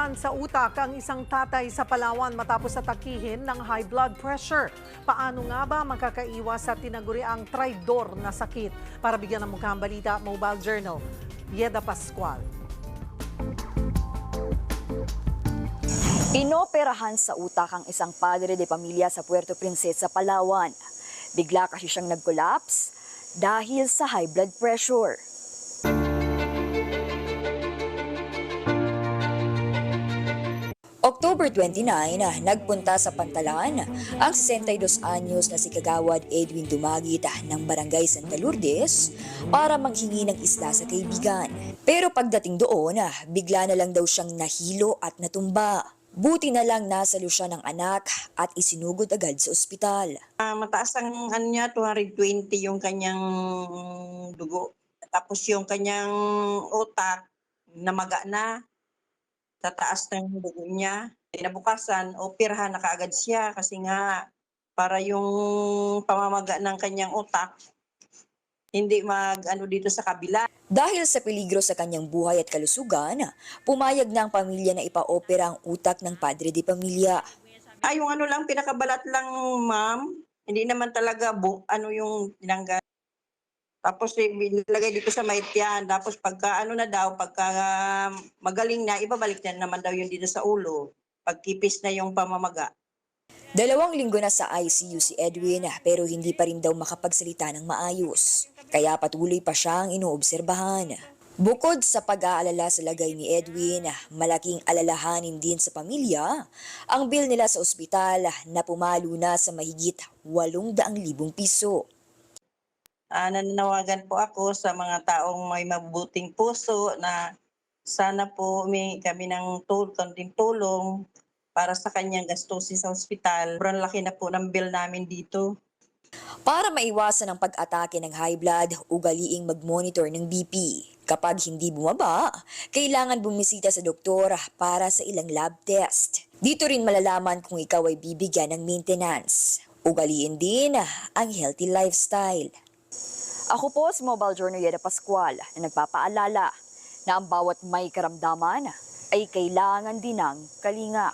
Operahan sa utak ang isang tatay sa Palawan matapos atakihin ng high blood pressure. Paano nga ba makakaiwas sa tinaguriang traidor na sakit? Para bigyan ng mukhang balita, Mobile Journal, Yeda Pascual. Inoperahan sa utak ang isang padre de pamilya sa Puerto Princesa, Palawan. Bigla kasi siyang nag-collapse dahil sa high blood pressure. October 29, nagpunta sa Pantalan ang 62 anyos na si Kagawad Edwin Dumagit ng Barangay Santa Lourdes para manghingi ng isda sa kaibigan. Pero pagdating doon, bigla na lang daw siyang nahilo at natumba. Buti na lang nasalo siya ng anak at isinugod agad sa ospital. Mataas ang ano niya, 220 yung kanyang dugo. Tapos yung kanyang utak, namaga na. Sa taas ng dugo niya. Kinabukasan, operahan na kaagad siya kasi nga para yung pamamaga ng kanyang utak hindi mag-ano dito sa kabila. Dahil sa peligro sa kanyang buhay at kalusugan, pumayag na ang pamilya na ipa-opera ang utak ng padre de pamilya. Yung ano lang, pinakabalat lang, ma'am. Hindi naman talaga ano yung tinanggal. Tapos nilagay dito sa maityan. Tapos pagka ano na daw, pagka magaling na, ibabalik na naman daw yun dito sa ulo. Pagkipis na yung pamamaga. 2 linggo na sa ICU si Edwin pero hindi pa rin daw makapagsalita ng maayos. Kaya patuloy pa siyang inoobserbahan. Bukod sa pag-aalala sa lagay ni Edwin, malaking alalahanin din sa pamilya ang bill nila sa ospital na pumalo na sa mahigit 800,000 piso. Nananawagan po ako sa mga taong may mabuting puso na sana po kami ng konting tulong para sa kanyang gastusin sa ospital. Sobrang laki na po ng bill namin dito. Para maiwasan ang pag-atake ng high blood, ugaliing mag-monitor ng BP. Kapag hindi bumaba, kailangan bumisita sa doktor para sa ilang lab test. Dito rin malalaman kung ikaw ay bibigyan ng maintenance. Ugaliin din ang healthy lifestyle. Ako po si Mobile Journal Yeda Pascual na nagpapaalala na ang bawat may karamdaman ay kailangan din ng kalinga.